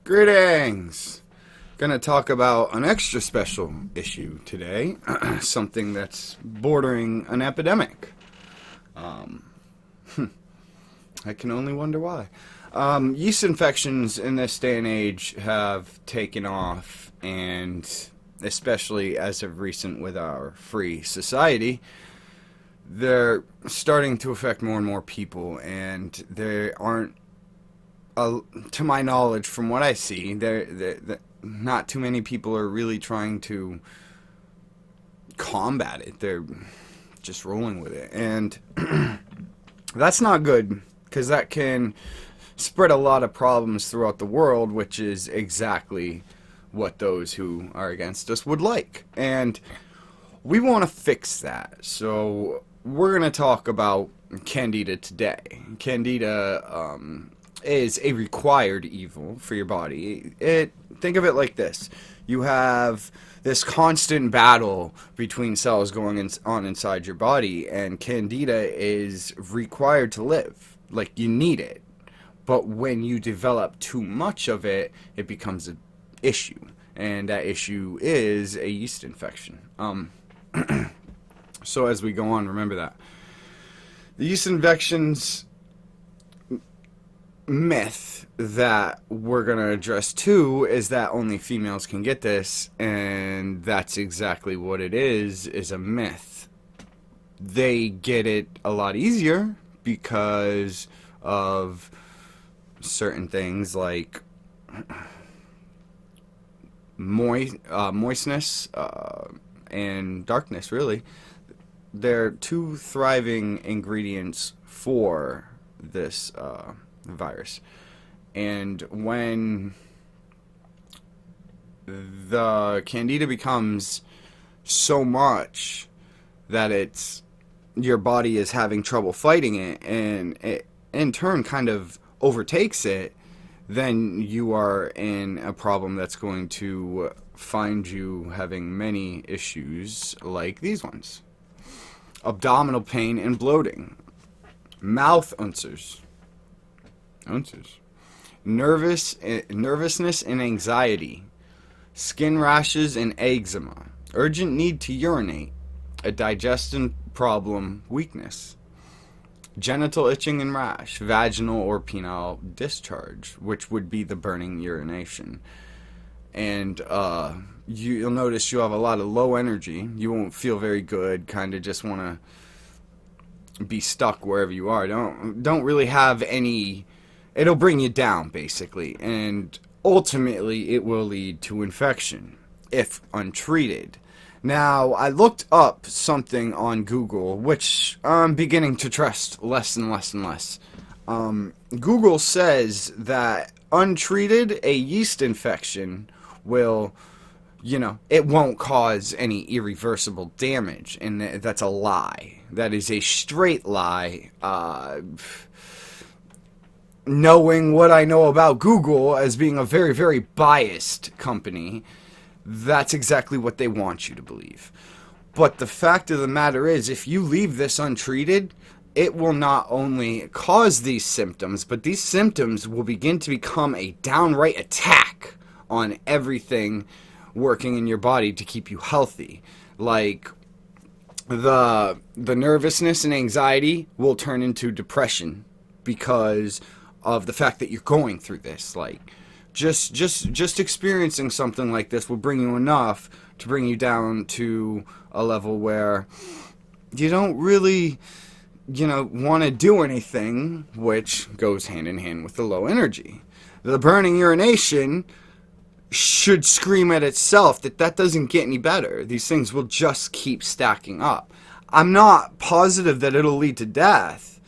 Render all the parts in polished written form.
Greetings! Gonna talk about an extra special issue today, something that's bordering an epidemic. I can only wonder why. Yeast infections in this day and age have taken off, and especially as of recent with our free society, they're starting to affect more and more people, and they aren't, to my knowledge, from what I see, not too many people are really trying to combat it. They're just rolling with it, and that's not good, because that can spread a lot of problems throughout the world, which is exactly what those who are against us would like. And we want to fix that. So we're going to talk about Candida today. Candida is a required evil for your body. Think of it like this. You have this constant battle between cells going on inside your body, and Candida is required to live. Like, you need it. But when you develop too much of it, it becomes an issue. And that issue is a yeast infection. So as we go on, remember that. The yeast infections myth that we're going to address too is that only females can get this, and that's exactly what it is a myth. They get it a lot easier because of certain things like moistness and darkness, really. They're two thriving ingredients for this virus. And when the Candida becomes so much that your body is having trouble fighting it, and it in turn kind of overtakes it, then you are in a problem that's going to find you having many issues like these ones: abdominal pain and bloating, mouth ulcers, nervousness and anxiety, skin rashes and eczema, urgent need to urinate, a digestion problem, weakness, genital itching and rash, vaginal or penile discharge, which would be the burning urination. And you'll notice you have a lot of low energy. You won't feel very good, kind of just want to be stuck wherever you are. Don't really have any. It'll bring you down, basically, and ultimately it will lead to infection if untreated. Now, I looked up something on Google, which I'm beginning to trust less and less and less. Google says that untreated, a yeast infection will, it won't cause any irreversible damage, and that's a lie. That is a straight lie. Knowing what I know about Google as being a very, very biased company, that's exactly what they want you to believe. But the fact of the matter is, if you leave this untreated, it will not only cause these symptoms, but these symptoms will begin to become a downright attack on everything working in your body to keep you healthy. Like, the nervousness and anxiety will turn into depression because of the fact that you're going through this. Like, just experiencing something like this will bring you enough to bring you down to a level where you don't really, want to do anything, which goes hand in hand with the low energy. The burning urination should scream at itself that doesn't get any better. These things will just keep stacking up. I'm not positive that it'll lead to death,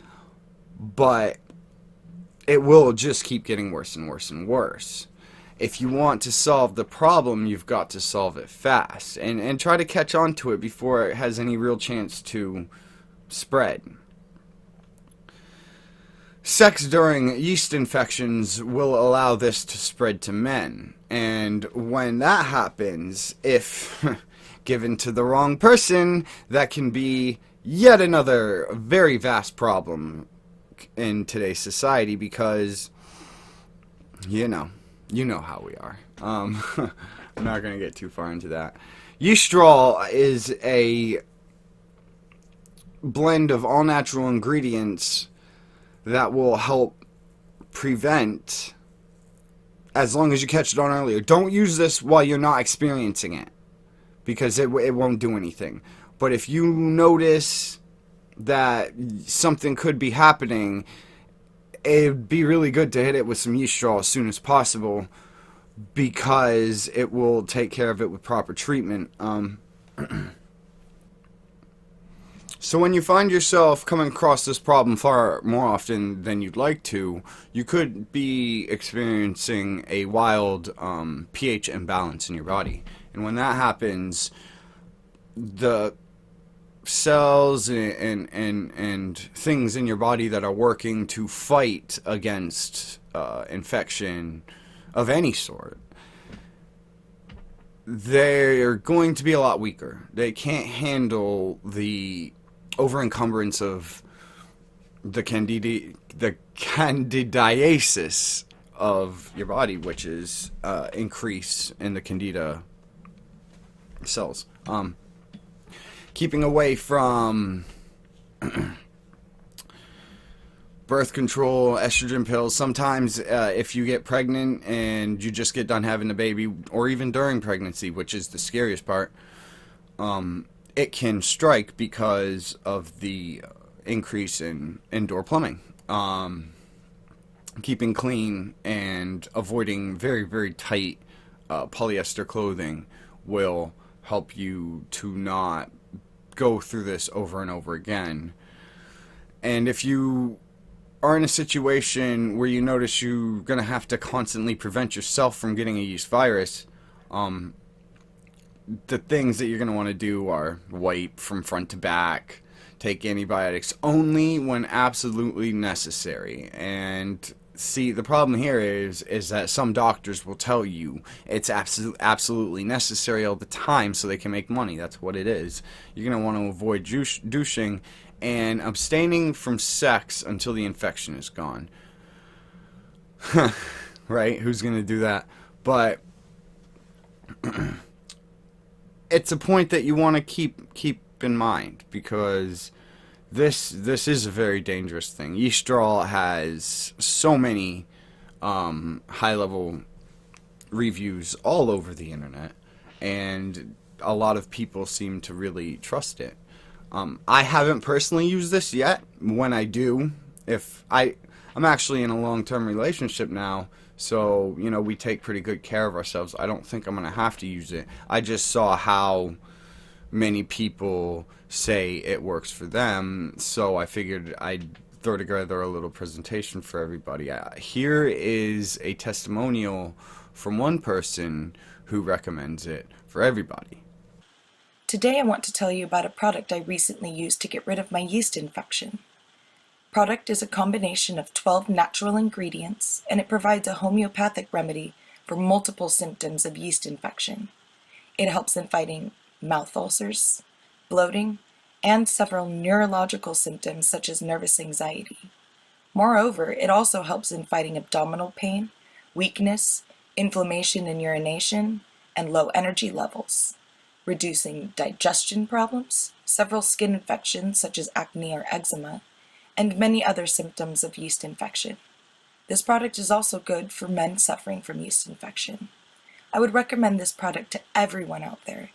but it will just keep getting worse and worse and worse. If you want to solve the problem, you've got to solve it fast, and try to catch on to it before it has any real chance to spread. Sex during yeast infections will allow this to spread to men, and when that happens, if given to the wrong person, that can be yet another very vast problem in today's society, because You know how we are. I'm not going to get too far into that. Yeastrol is a blend of all natural ingredients that will help prevent, as long as you catch it on earlier. Don't use this while you're not experiencing it, because it won't do anything. But if you notice that something could be happening, it'd be really good to hit it with some Yeastrol as soon as possible, because it will take care of it with proper treatment. So when you find yourself coming across this problem far more often than you'd like to, you could be experiencing a wild pH imbalance in your body. And when that happens, the cells and things in your body that are working to fight against infection of any sort, they're going to be a lot weaker. They can't handle the overencumbrance of the candidiasis of your body, which is increase in the Candida cells. Keeping away from birth control, estrogen pills. Sometimes if you get pregnant and you just get done having a baby, or even during pregnancy, which is the scariest part, it can strike because of the increase in indoor plumbing. Keeping clean and avoiding very, very tight polyester clothing will help you to not go through this over and over again. And if you are in a situation where you notice you're going to have to constantly prevent yourself from getting a yeast virus, the things that you're going to want to do are wipe from front to back, take antibiotics only when absolutely necessary. And see, the problem here is that some doctors will tell you it's absolutely necessary all the time so they can make money. That's what it is. You're going to want to avoid douching and abstaining from sex until the infection is gone. Right? Who's going to do that? But it's a point that you want to keep in mind, because this is a very dangerous thing. Yeastrol has so many high-level reviews all over the internet, and a lot of people seem to really trust it. I haven't personally used this yet. When I do, I'm actually in a long-term relationship now, so we take pretty good care of ourselves. I don't think I'm gonna have to use it. I just saw how many people say it works for them, so I figured I'd throw together a little presentation for everybody. Here is a testimonial from one person who recommends it for everybody. Today I want to tell you about a product I recently used to get rid of my yeast infection. Product is a combination of 12 natural ingredients, and it provides a homeopathic remedy for multiple symptoms of yeast infection. It helps in fighting mouth ulcers, bloating, and several neurological symptoms such as nervous anxiety. Moreover, it also helps in fighting abdominal pain, weakness, inflammation and urination, and low energy levels, reducing digestion problems, several skin infections such as acne or eczema, and many other symptoms of yeast infection. This product is also good for men suffering from yeast infection. I would recommend this product to everyone out there,